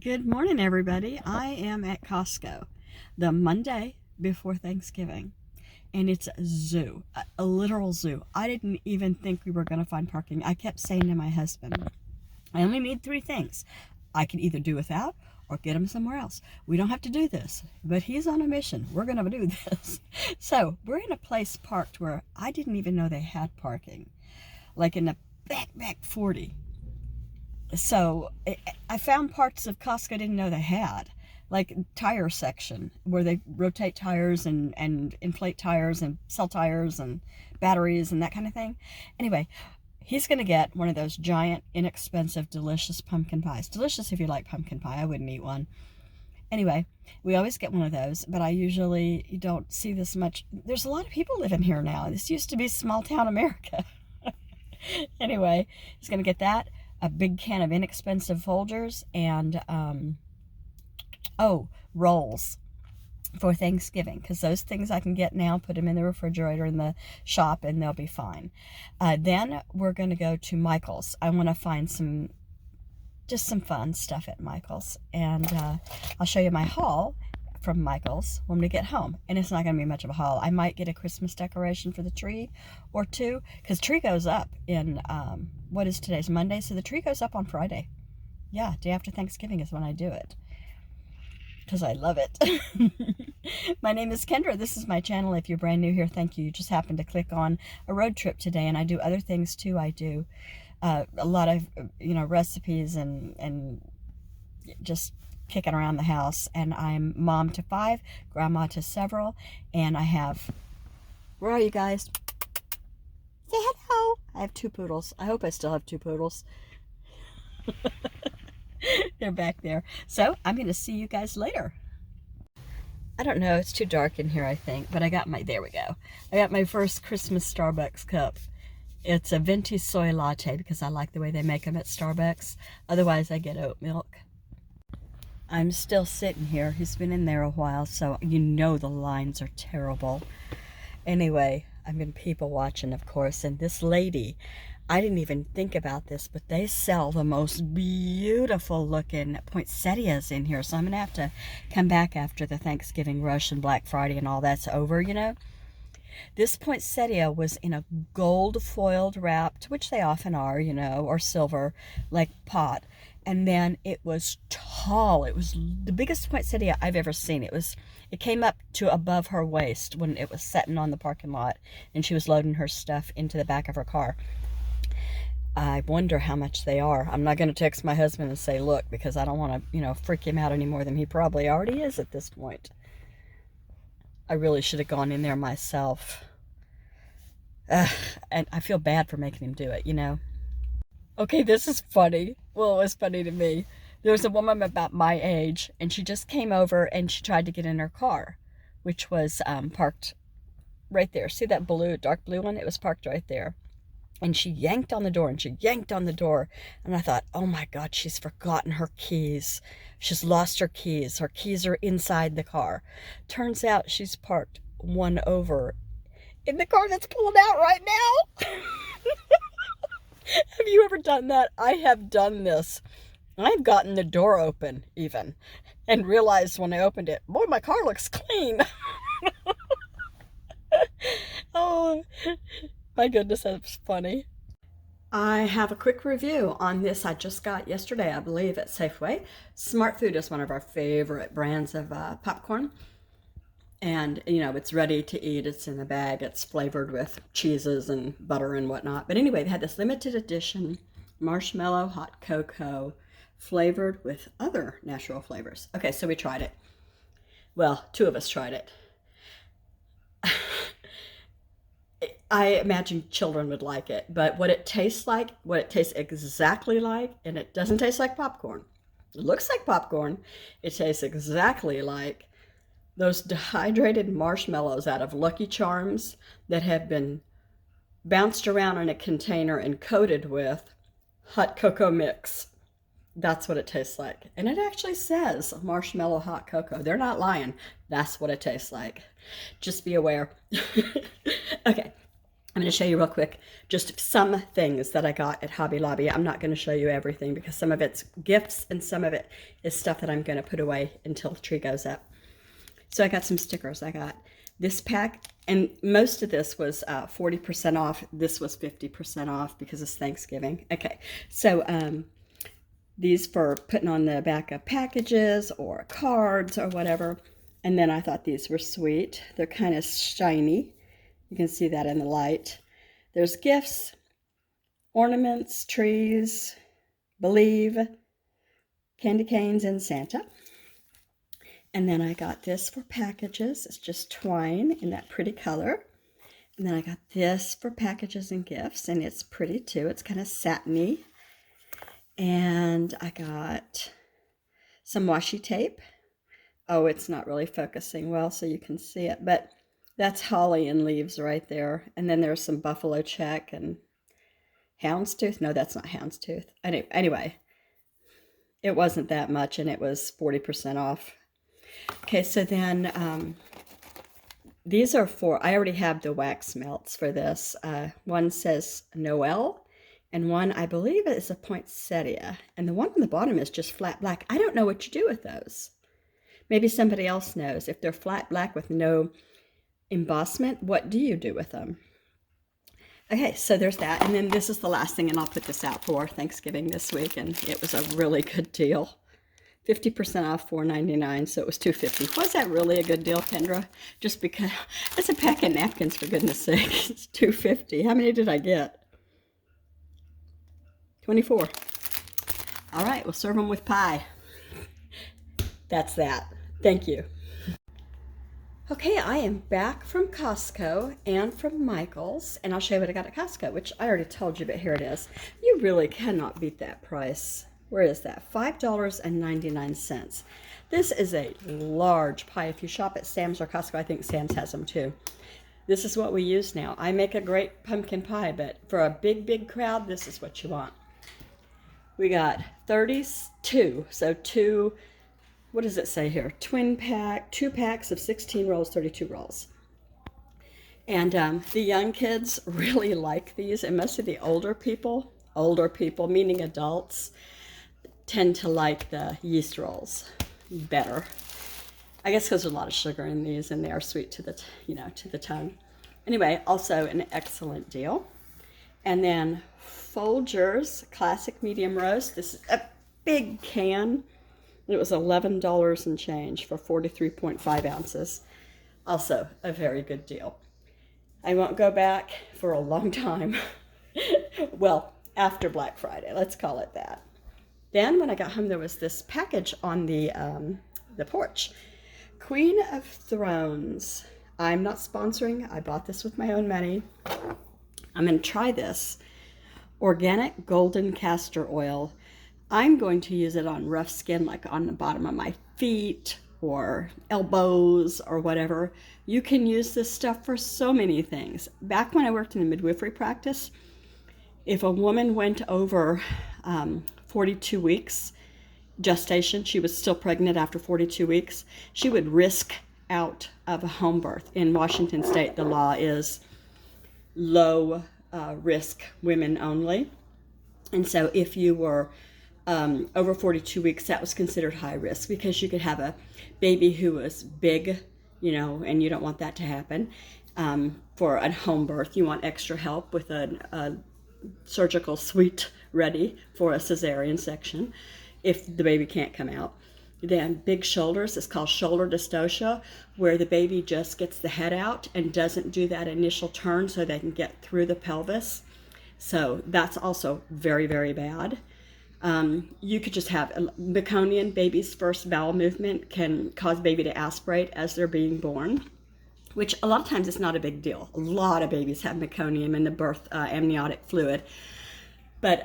Good morning, everybody. I am at Costco the Monday before Thanksgiving, and it's a zoo, a literal zoo. I didn't even think we were going to find parking. I kept saying to my husband, I only need three things. I can either do without or get them somewhere else. We don't have to do this, but he's on a mission. We're going to do this. So we're in a place parked where I didn't even know they had parking, like in the back 40. So I found parts of Costco I didn't know they had, like tire section where they rotate tires and inflate tires and sell tires and batteries and that kind of thing. Anyway, he's going to get one of those giant, inexpensive, delicious pumpkin pies. Delicious if you like pumpkin pie. I wouldn't eat one. Anyway, we always get one of those, but I usually don't see this much. There's a lot of people living here now. This used to be small town America. Anyway, he's going to get that, a big can of inexpensive Folgers, and rolls for Thanksgiving, because those things I can get now, put them in the refrigerator in the shop, and they'll be fine. Then we're going to go to Michael's. I want to find some fun stuff at Michael's, and I'll show you my haul from Michael's when we get home. And it's not going to be much of a haul. I might get a Christmas decoration for the tree or two, because tree goes up in what is today's Monday, so the tree goes up on Friday. Yeah, day after Thanksgiving is when I do it, because I love it. My name is Kendra. This is my channel. If you're brand new here, thank you. You just happened to click on a road trip today, and I do other things too. I do a lot of recipes and just kicking around the house, and I'm mom to 5, grandma to several, and I have, where are you guys? Say hello. I have 2 poodles. I hope I still have 2 poodles. They're back there. So I'm going to see you guys later. I don't know, it's too dark in here, I think, but I got there we go. I got my first Christmas Starbucks cup. It's a venti soy latte because I like the way they make them at Starbucks. Otherwise, I get oat milk. I'm still sitting here. He's been in there a while, so the lines are terrible. Anyway, I've been people watching, of course, and this lady, I didn't even think about this, but they sell the most beautiful looking poinsettias in here, so I'm going to have to come back after the Thanksgiving rush and Black Friday and all that's over, This poinsettia was in a gold foiled wrapped, which they often are, or silver, like pot. And then it was tall. It was the biggest poinsettia I've ever seen. It came up to above her waist when it was sitting on the parking lot and she was loading her stuff into the back of her car. I wonder how much they are. I'm not going to text my husband and say, look, because I don't want to, freak him out any more than he probably already is at this point. I really should have gone in there myself. And I feel bad for making him do it, Okay, this is funny. Well, it was funny to me. There was a woman about my age, and she just came over and she tried to get in her car, which was parked right there. See that dark blue one? It was parked right there. And she yanked on the door, and she yanked on the door. And I thought, oh my God, she's forgotten her keys. She's lost her keys. Her keys are inside the car. Turns out she's parked one over in the car that's pulling out right now. Have you ever done that? I have done this. I've gotten the door open even and realized when I opened it, boy, my car looks clean. Oh, my goodness, that's funny. I have a quick review on this I just got yesterday, I believe, at Safeway. Smart Food is one of our favorite brands of popcorn. And, it's ready to eat. It's in the bag. It's flavored with cheeses and butter and whatnot. But anyway, they had this limited edition marshmallow hot cocoa flavored with other natural flavors. Okay, so we tried it. Well, 2 of us tried it. I imagine children would like it, but what it tastes exactly like, and it doesn't taste like popcorn. It looks like popcorn. It tastes exactly like those dehydrated marshmallows out of Lucky Charms that have been bounced around in a container and coated with hot cocoa mix. That's what it tastes like. And it actually says marshmallow hot cocoa. They're not lying. That's what it tastes like. Just be aware. Okay. I'm going to show you real quick just some things that I got at Hobby Lobby. I'm not going to show you everything because some of it's gifts and some of it is stuff that I'm going to put away until the tree goes up. So I got some stickers. I got this pack, and most of this was 40% off. This was 50% off because it's Thanksgiving. Okay, so these for putting on the back of packages or cards or whatever. And then I thought these were sweet. They're kind of shiny. You can see that in the light. There's gifts, ornaments, trees, believe, candy canes, and Santa. And then I got this for packages. It's just twine in that pretty color. And then I got this for packages and gifts, and it's pretty too. It's kind of satiny. And I got some washi tape. Oh, it's not really focusing well so you can see it, but that's holly and leaves right there. And then there's some buffalo check and houndstooth. No, that's not houndstooth. Anyway, it wasn't that much, and it was 40% off. Okay, so then these are for, I already have the wax melts for this. One says Noel, and one I believe is a poinsettia, and the one on the bottom is just flat black. I don't know what you do with those. Maybe somebody else knows. If they're flat black with no embossment, what do you do with them? Okay, so there's that. And then this is the last thing, and I'll put this out for Thanksgiving this week, and it was a really good deal. 50% off, $4.99, so it was $2.50. Was that really a good deal, Kendra? Just because it's a pack of napkins, for goodness sake. It's $2.50. How many did I get? 24. All right, we'll serve them with pie. That's that. Thank you. Okay, I am back from Costco and from Michael's, and I'll show you what I got at Costco, which I already told you, but here it is. You really cannot beat that price. Where is that? $5.99. This is a large pie. If you shop at Sam's or Costco, I think Sam's has them too. This is what we use now. I make a great pumpkin pie, but for a big, big crowd, this is what you want. We got 32, so two, what does it say here? Twin pack, 2 packs of 16 rolls, 32 rolls. And the young kids really like these, and most of the older people, meaning adults, tend to like the yeast rolls better. I guess because there's a lot of sugar in these, and they are sweet to the, to the tongue. Anyway, also an excellent deal. And then Folgers Classic Medium Roast. This is a big can. It was $11 and change for 43.5 ounces. Also a very good deal. I won't go back for a long time. Well, after Black Friday, let's call it that. Then when I got home, there was this package on the porch. Queen of Thrones. I'm not sponsoring. I bought this with my own money. I'm going to try this. Organic golden castor oil. I'm going to use it on rough skin, like on the bottom of my feet or elbows or whatever. You can use this stuff for so many things. Back when I worked in the midwifery practice, if a woman went over 42 weeks gestation, she was still pregnant after 42 weeks, she would risk out of a home birth. In Washington State, the law is low risk women only. And so if you were over 42 weeks, that was considered high risk because you could have a baby who was big, and you don't want that to happen. For a home birth, you want extra help with a surgical suite ready for a cesarean section if the baby can't come out. Then big shoulders is called shoulder dystocia, where the baby just gets the head out and doesn't do that initial turn so they can get through the pelvis. So that's also very, very bad. You could just have meconium. Baby's first bowel movement can cause baby to aspirate as they're being born, which a lot of times it's not a big deal. A lot of babies have meconium in the birth amniotic fluid, but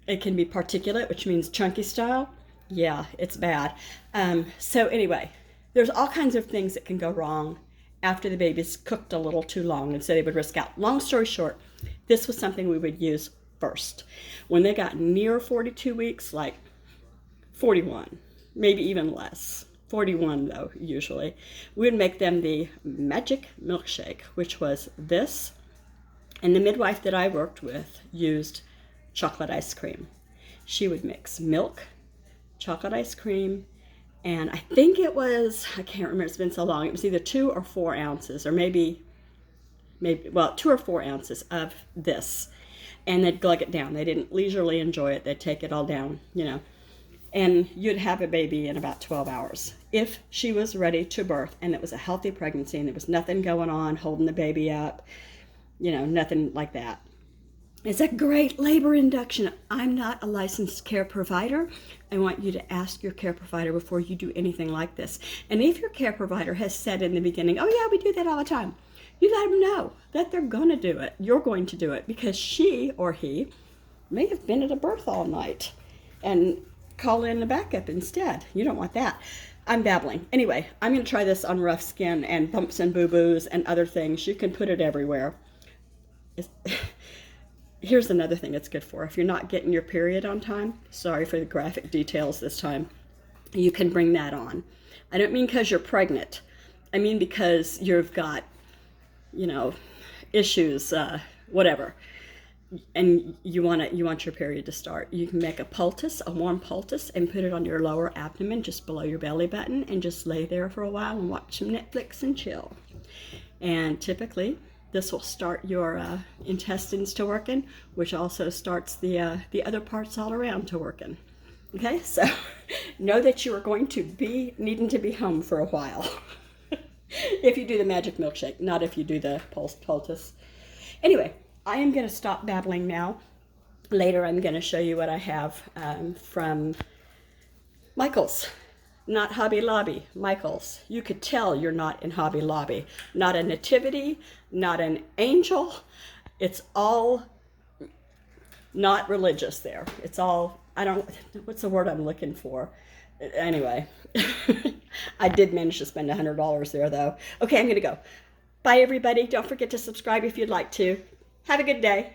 it can be particulate, which means chunky style. Yeah, it's bad. So anyway, there's all kinds of things that can go wrong after the baby's cooked a little too long, and so they would risk out. Long story short, this was something we would use first. When they got near 42 weeks, like 41, maybe even less, 41 though, usually, we would make them the magic milkshake, which was this. And the midwife that I worked with used chocolate ice cream. She would mix milk, chocolate ice cream, and I think it was, I can't remember, it's been so long, it was either 2 or 4 ounces, or maybe, well, 2 or 4 ounces of this. And they'd glug it down. They didn't leisurely enjoy it. They'd take it all down, you know. And you'd have a baby in about 12 hours. If she was ready to birth and it was a healthy pregnancy and there was nothing going on, holding the baby up, you know, nothing like that. It's a great labor induction. I'm not a licensed care provider. I want you to ask your care provider before you do anything like this. And if your care provider has said in the beginning, oh yeah, we do that all the time, you let them know that they're going to do it. You're going to do it because she or he may have been at a birth all night and call in the backup instead. You don't want that. I'm babbling. Anyway, I'm going to try this on rough skin and bumps and boo-boos and other things. You can put it everywhere. Here's another thing it's good for. If you're not getting your period on time, sorry for the graphic details this time, you can bring that on. I don't mean because you're pregnant. I mean because you've got, you know, issues, whatever, and you want your period to start. You can make a poultice, a warm poultice, and put it on your lower abdomen, just below your belly button, and just lay there for a while and watch some Netflix and chill. And typically, this will start your intestines to working, which also starts the other parts all around to working. Okay, so know that you are going to be needing to be home for a while. If you do the magic milkshake, not if you do the poultice. Anyway, I am going to stop babbling now. Later, I'm going to show you what I have from Michael's. Not Hobby Lobby, Michael's. You could tell you're not in Hobby Lobby. Not a nativity, not an angel. It's all not religious there. It's all, what's the word I'm looking for? Anyway, I did manage to spend $100 there though. Okay, I'm going to go. Bye everybody. Don't forget to subscribe if you'd like to. Have a good day.